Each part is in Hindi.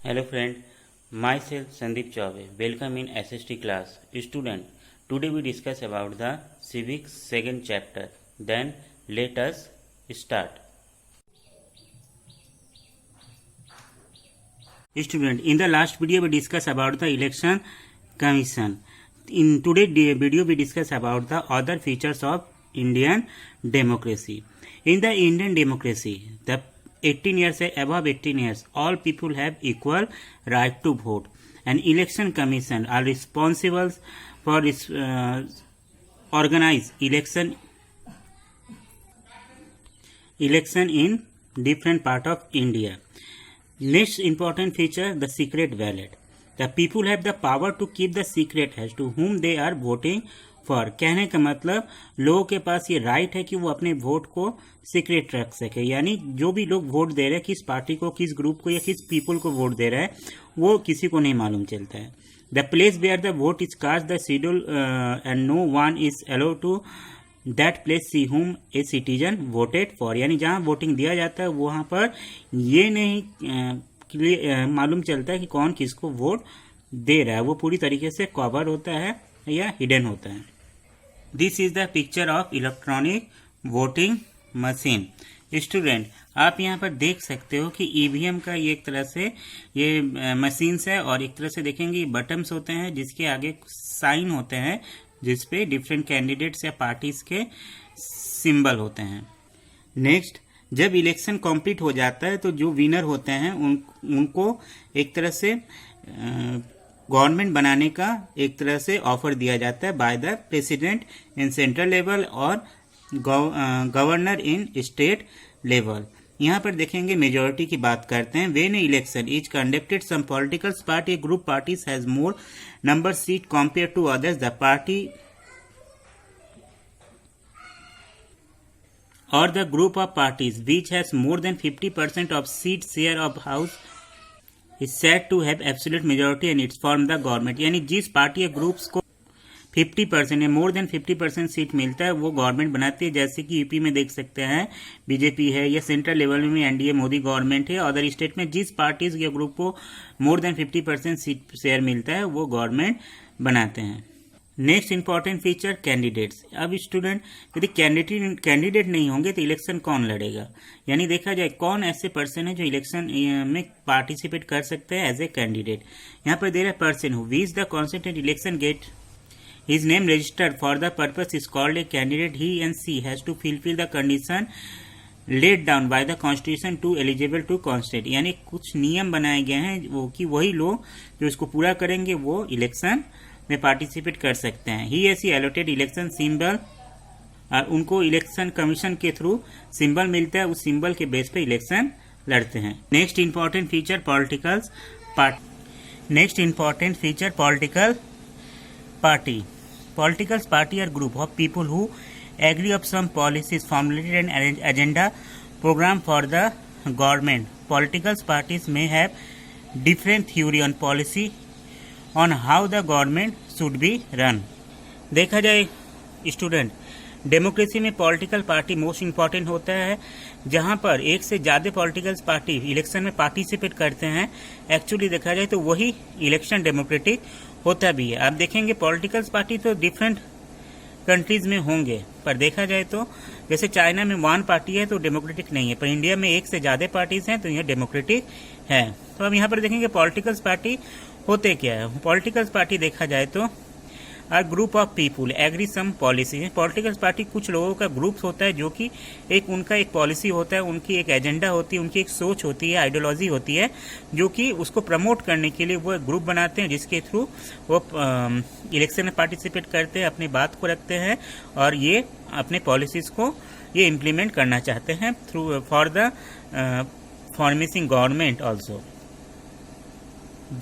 Hello friend, myself Sandeep Chaube. Welcome in SST class. Student, today we discuss about the civics second chapter. Then let us start. Student, in the last video we discussed about the election commission. In today's video we discuss about the other features of Indian democracy. In the Indian democracy, the 18 years above 18 years, all people have equal right to vote. And election commission are responsible for organize election in different part of India. Next important feature, the secret ballot. The people have the power to keep the secret as to whom they are voting for. कहने का मतलब लोगों के पास ये राइट है कि वो अपने वोट को सीक्रेट रख सके, यानी जो भी लोग वोट दे रहे हैं किस पार्टी को, किस ग्रुप को या किस पीपल को वोट दे रहे हैं वो किसी को नहीं मालूम चलता है. The place where the vote is cast the schedule and no one is allowed to that place see whom a citizen voted for. यानी जहाँ वोटिंग दिया जाता है वहाँ पर ये नहीं मालूम चलता है कि कौन किसको वोट दे रहा है, वो पूरी तरीके से कवर होता है या हिडन होता है. This is the picture of electronic voting machine. Student, आप यहाँ पर देख सकते हो कि ईवीएम का ये एक तरह से ये मशीन्स है और एक तरह से देखेंगे बटन्स होते हैं जिसके आगे साइन होते हैं जिसपे डिफरेंट कैंडिडेट्स या पार्टीज के सिंबल होते हैं. नेक्स्ट, जब इलेक्शन कंप्लीट हो जाता है तो जो विनर होते हैं उनको एक तरह से गवर्नमेंट बनाने का एक तरह से ऑफर दिया जाता है by the president in central level और गवर्नर इन स्टेट लेवल. यहाँ पर देखेंगे मेजोरिटी की बात करते हैं. When election is conducted some political party group parties has more number seat compare to others. The party or the group of parties which has more than 50% of seat share of house is said to have absolute majority and it's form the government. यानी जिस पार्टी या ग्रुप्स को 50% या मोर देन 50% सीट मिलता है वो गवर्नमेंट बनाती है. जैसे कि यूपी में देख सकते हैं बीजेपी है या सेंट्रल लेवल में एनडीए मोदी गवर्नमेंट है. अदर स्टेट में जिस पार्टीज या ग्रुप को मोर देन 50% सीट शेयर मिलता है वो गवर्नमेंट बनाते हैं. Next important feature candidates. अब स्टूडेंट, यदि कैंडिडेट नहीं होंगे तो इलेक्शन कौन लड़ेगा, यानी देखा जाए कौन ऐसे पर्सन है जो इलेक्शन में पार्टिसिपेट कर सकते हैं एज ए कैंडिडेट. यहाँ पर दे रहा है person who which the constituent election get his name registered for the purpose is called a candidate. He and she has to fulfil the condition let down by the constitution to eligible to contest. यानी कुछ नियम बनाए गए हैं वो कि वही लोग जो इसको पूरा करेंगे वो इलेक्शन में पार्टिसिपेट कर सकते हैं. ही ऐसी अलॉटेड इलेक्शन सिंबल और उनको इलेक्शन कमीशन के थ्रू सिंबल मिलता है, उस सिंबल के बेस पे इलेक्शन लड़ते हैं. Next important feature political party. Political party are group of people who agree of some policies formulated an agenda program for the government. Political parties may have different theory on policy on how the government should be run. देखा जाए स्टूडेंट, डेमोक्रेसी में पॉलिटिकल पार्टी मोस्ट इम्पॉर्टेंट होता है जहां पर एक से ज्यादा पॉलिटिकल पार्टी इलेक्शन में पार्टिसिपेट करते हैं. एक्चुअली देखा जाए तो वही इलेक्शन डेमोक्रेटिक होता भी है. आप देखेंगे पॉलिटिकल पार्टी तो डिफरेंट कंट्रीज में होंगे, पर देखा जाए तो जैसे चाइना में वन पार्टी है तो डेमोक्रेटिक नहीं है, पर इंडिया में एक से ज्यादा पार्टीज हैं तो यह डेमोक्रेटिक है. तो अब यहाँ पर देखेंगे पॉलिटिकल पार्टी होते क्या है. पॉलिटिकल पार्टी देखा जाए तो or group of people agree some policy. Political party कुछ लोगों का ग्रुप होता है जो कि उनका एक पॉलिसी होता है, उनकी एक एजेंडा होती है, उनकी एक सोच होती है, आइडियोलॉजी होती है जो कि उसको प्रमोट करने के लिए वो एक ग्रुप बनाते हैं जिसके थ्रू वो इलेक्शन में पार्टिसिपेट करते हैं, अपनी बात को रखते हैं और ये अपने पॉलिसीज को ये इम्प्लीमेंट करना चाहते हैं थ्रू फॉर द फॉर्मेसिंग गवर्नमेंट ऑल्सो.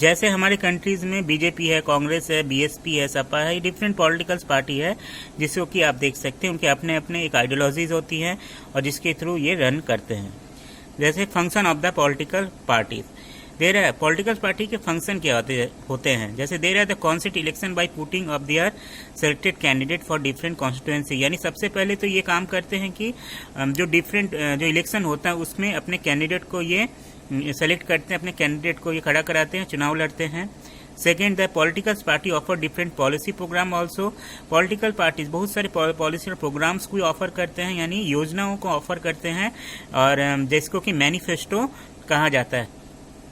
जैसे हमारे कंट्रीज में बीजेपी है, कांग्रेस है, बीएसपी है, सपा है, डिफरेंट पॉलिटिकल पार्टी है जिसको कि आप देख सकते हैं उनके अपने अपने एक आइडियोलॉजीज होती हैं और जिसके थ्रू ये रन करते हैं. जैसे function of the political parties they रहा है. पॉलिटिकल पार्टी के फंक्शन क्या होते हैं, जैसे दे रहा है the constitute election by putting of their selected candidate for different constituency. यानी सबसे पहले तो ये काम करते हैं कि जो डिफरेंट जो इलेक्शन होता है उसमें अपने कैंडिडेट को ये सेलेक्ट करते हैं, अपने कैंडिडेट को ये खड़ा कराते हैं, चुनाव लड़ते हैं। Second, the political party offer different policy programme also. Political parties बहुत सारे पॉलिसी और प्रोग्राम्स को ऑफर करते हैं, यानी योजनाओं को ऑफर करते हैं, और जिसको कि मैनिफेस्टो कहा जाता है।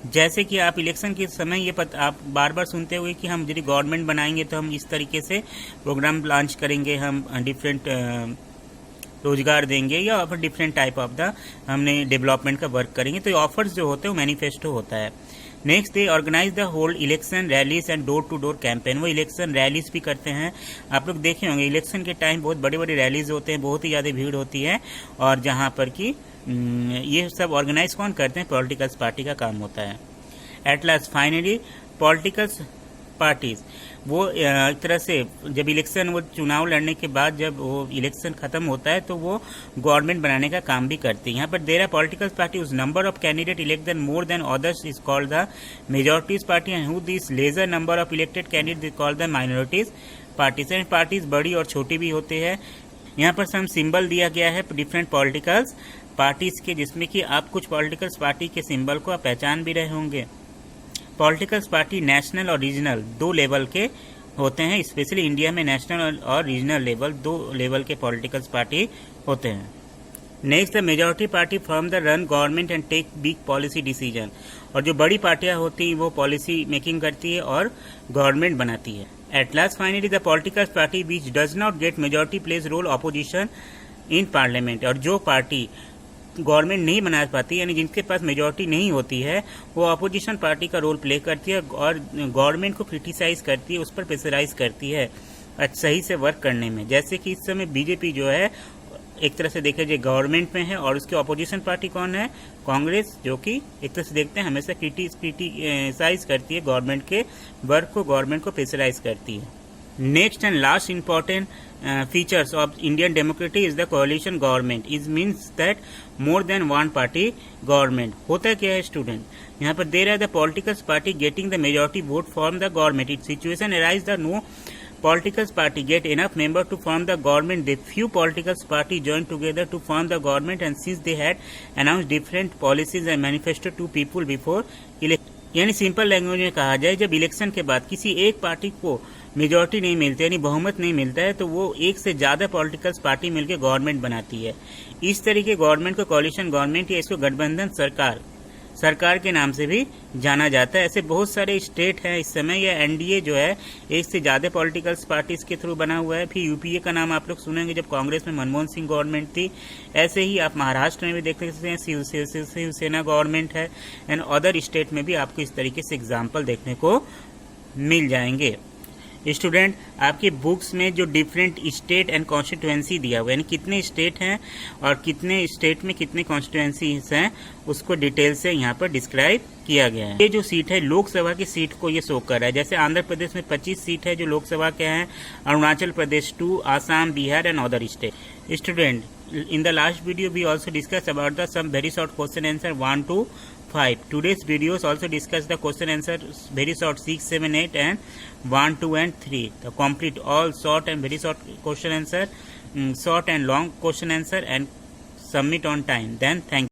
जैसे कि आप इलेक्शन के समय ये आप बार बार सुनते हुए कि हम यदि गवर्नमेंट बनाएंगे तो हम इस तरीके से प्रोग्राम लॉन्च करेंगे, हम डिफरेंट रोजगार देंगे, या फिर डिफरेंट टाइप ऑफ द हमने डेवलपमेंट का वर्क करेंगे। तो ये ऑफर्स जो होते हैं वो मैनिफेस्टो होता है। Next, they organize the hold election rallies and door to door campaign. वो इलेक्शन रैलीज भी करते हैं। आप लोग देखे होंगे इलेक्शन के टाइम बहुत बड़े बड़े रैलीज होते हैं, बहुत ही ज़्यादा भीड़ होती है, और जहाँ पर कि ये सब ऑर्गेनाइज कौन करते हैं? पॉलिटिकल पार्टी का काम होता है। At last finally political parties वो एक तरह से जब इलेक्शन, वो चुनाव लड़ने के बाद जब वो इलेक्शन खत्म होता है तो वो गवर्नमेंट बनाने का काम भी करती है। यहाँ पर देयर आर पॉलिटिकल पार्टी उस number of candidate elect then more than others is called the majorities party, and who this lesser number of elected candidate called the minorities parties. And parties बड़ी और छोटी भी होते हैं। यहाँ पर सम सिंबल दिया गया है डिफरेंट पॉलिटिकल पार्टीज के, जिसमें कि आप कुछ पॉलिटिकल पार्टी के सिंबल को आप पहचान भी रहे होंगे। पॉलिटिकल पार्टी नेशनल और रीजनल दो लेवल के होते हैं, स्पेशली इंडिया में नेशनल और रीजनल लेवल दो लेवल के पॉलिटिकल पार्टी होते हैं। Next, the majority party from the run government and take big policy decision. और जो बड़ी पार्टियां होती हैं वो पॉलिसी मेकिंग करती है और गवर्नमेंट बनाती है। At last finally the political party which does not get majority plays role opposition in parliament. और जो पार्टी गवर्नमेंट नहीं बना पाती, यानी जिनके पास मेजॉरिटी नहीं होती है, वो अपोजिशन पार्टी का रोल प्ले करती है और गवर्नमेंट को क्रिटिसाइज करती है, उस पर प्रेशराइज करती है सही से वर्क करने में। जैसे कि इस समय बीजेपी जो है एक तरह से देखे जाए गवर्नमेंट में है, और उसकी अपोजिशन पार्टी कौन है? कांग्रेस, जो कि एक तरह से देखते हैं हमेशा क्रिटिसाइज करती है गवर्नमेंट के वर्क को, गवर्नमेंट को प्रेशराइज करती है। Next and last important features of Indian democracy is the coalition government. It means that more than one party government. होता क्या है स्टूडेंट? यहाँ पर दे रहा है the political party getting the majority vote from the government. Its situation arise the no political party get enough member to form the government. The few political party join together to form the government, and since they had announced different policies and manifesto to people before election. यानी सिंपल लैंग्वेज में कहा जाए, जब इलेक्शन के बाद किसी एक पार्टी को मेजॉरिटी नहीं मिलती, यानी बहुमत नहीं मिलता है, तो वो एक से ज्यादा पॉलिटिकल पार्टी मिलकर गवर्नमेंट बनाती है। इस तरीके गवर्नमेंट को कोalition गवर्नमेंट या इसको गठबंधन सरकार के नाम से भी जाना जाता है। ऐसे बहुत सारे स्टेट हैं इस समय, या एनडीए जो है एक से ज्यादा पॉलिटिकल पार्टीज के थ्रू बना हुआ है। फिर यूपीए का नाम आप लोग सुनेंगे जब कांग्रेस में मनमोहन सिंह गवर्नमेंट थी। ऐसे ही आप महाराष्ट्र में भी देख सकते हैं, शिवसेना गवर्नमेंट है, एंड अदर स्टेट में भी आपको इस तरीके से एग्जाम्पल देखने को मिल जाएंगे। स्टूडेंट, आपकी बुक्स में जो डिफरेंट स्टेट एंड कॉन्स्टिट्यूएंसी दिया हुआ है, यानी कितने स्टेट हैं और कितने स्टेट में कितने कॉन्स्टिट्यूएंसीज हैं, उसको डिटेल से यहाँ पर डिस्क्राइब किया गया है। ये जो सीट है लोकसभा की सीट को ये शो कर रहा है। जैसे आंध्र प्रदेश में 25 सीट है जो लोकसभा के हैं, Arunachal Pradesh 2, Assam, Bihar and other state. Student, in the last video we also discussed about the some very short question answer 1 to 5. Today's videos also discuss the question answer very short 6, 7, 8 and 1, 2 and 3. The complete all short and very short question answer, short and long question answer, and submit on time. Then thank you.